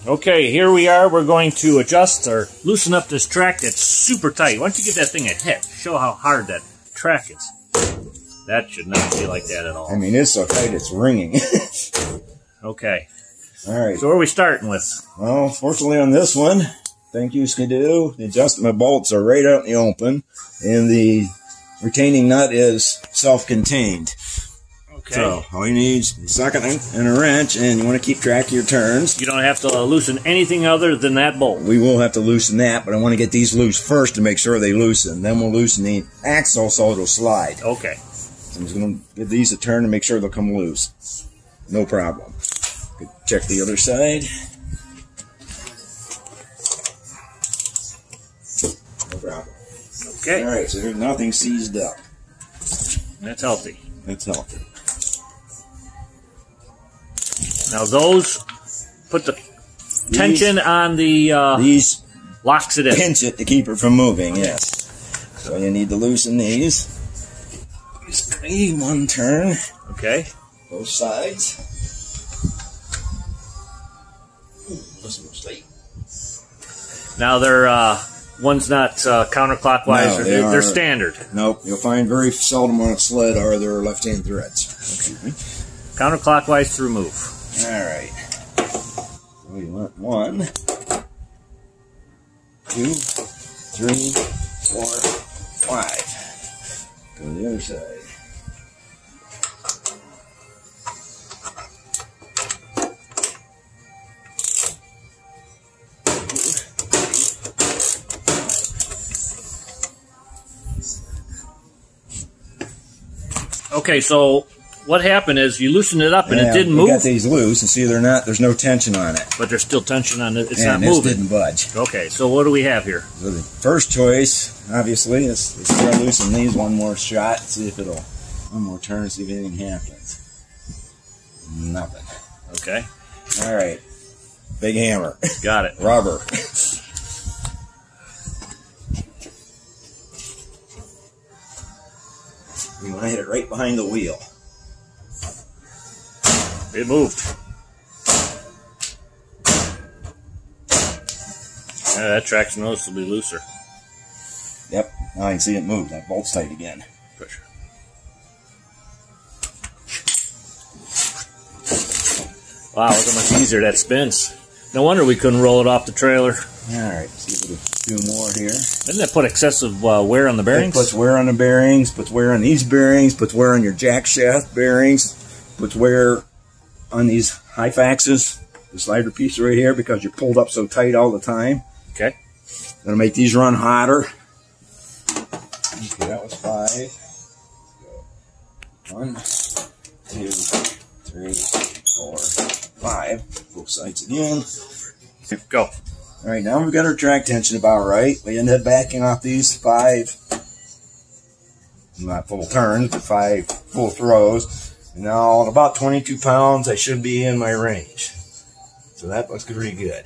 Okay, here we are. We're going to adjust or loosen up this track that's super tight. Why don't you give that thing a hit? Show how hard that track is. That should not be like that at all. I mean, it's so tight it's ringing. Okay. All right. So what are we starting with? Well, fortunately on this one, thank you, Skidoo. The adjustment bolts are right out in the open, and the retaining nut is self-contained. Okay. So all you need is a socket and a wrench, and you want to keep track of your turns. You don't have to loosen anything other than that bolt. We will have to loosen that, but I want to get these loose first to make sure they loosen. Then we'll loosen the axle so it'll slide. Okay. So I'm just going to give these a turn and make sure they'll come loose. No problem. Check the other side. No problem. Okay. All right, so there's nothing seized up. That's healthy. That's healthy. Now those put the tension on the these locks it in. Pinch it to keep it from moving. Yes. So you need to loosen these. Just need one turn. Okay. Both sides. This one's tight. Now they're one's not counterclockwise. No, they're standard. Nope. You'll find very seldom on a sled are there left-hand threads. Excuse me. Counterclockwise through move. All right. So we want 1, 2, 3, 4, 5. Go to the other side. Okay, so what happened is you loosened it up and it didn't move. We got these loose, and see there's no tension on it. But there's still tension on it. It's and not moving. This didn't budge. Okay, so what do we have here? So the first choice, obviously, is to try to loosen these one more shot, see if it'll, one more turn, see if anything happens. Nothing. Okay. All right. Big hammer. Got it. Rubber. You want to hit it right behind the wheel. It moved. Yeah, that track's noticeably looser. Yep. Now I can see it move. That bolt's tight again. Pressure. Wow, look how much easier that spins. No wonder we couldn't roll it off the trailer. All right. See if we can do more here. Doesn't that put excessive wear on the bearings? It puts wear on the bearings, puts wear on these bearings, puts wear on your jack shaft bearings, puts wear on these high faxes, the slider piece right here, because you're pulled up so tight all the time. Okay. Gonna make these run hotter. Okay, that was 5. 1, 2, 3, 4, 5. Both sides again. Go. All right, now we've got our track tension about right. We ended up backing off these 5, not full turns, but 5 full throws. And now at about 22 pounds, I should be in my range. So that looks pretty good.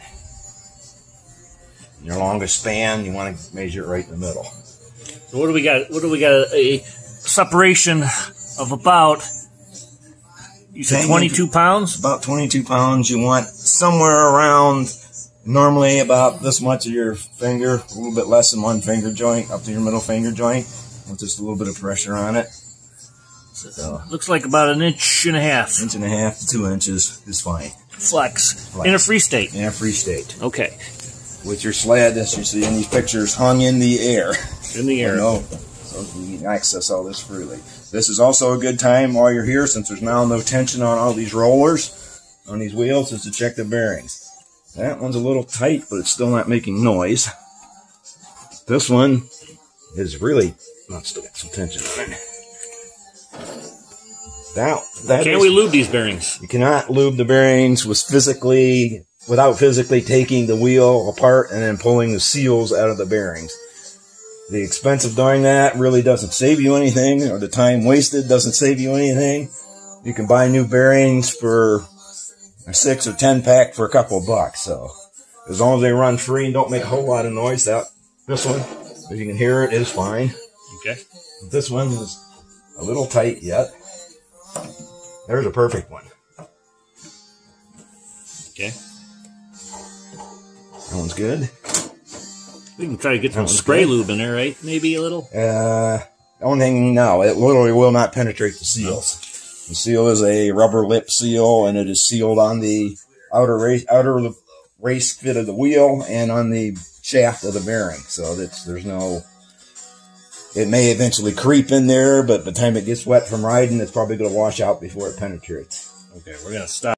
Your longest span, you want to measure it right in the middle. So what do we got? What do we got? A separation of about, you said 22 pounds? About 22 pounds. You want somewhere around, normally about this much of your finger, a little bit less than 1 finger joint, up to your middle finger joint, with just a little bit of pressure on it. So, looks like about 1.5 inches. 1.5 inches to 2 inches is fine. Flex. In a free state. In a free state. Okay. With your sled, as you see in these pictures, hung in the air. In the air. So you can access all this freely. This is also a good time while you're here, since there's now no tension on all these rollers, on these wheels, is to check the bearings. That one's a little tight, but it's still not making noise. This one is really, still got some tension on it. Can we lube these bearings? You cannot lube the bearings without physically taking the wheel apart and then pulling the seals out of the bearings. The expense of doing that really doesn't save you anything, or the time wasted doesn't save you anything. You can buy new bearings for a 6 or 10 pack for a couple of bucks. So as long as they run free and don't make a whole lot of noise, this one, if you can hear it, is fine. Okay. This one is a little tight yet. There's a perfect one. Okay. Sounds good. We can try to get some spray lube in there, right? Maybe a little? Only thing, no, it literally will not penetrate the seals. No. The seal is a rubber lip seal, and it is sealed on the outer race fit of the wheel and on the shaft of the bearing. So there's no... It may eventually creep in there, but by the time it gets wet from riding, it's probably going to wash out before it penetrates. Okay, we're going to stop.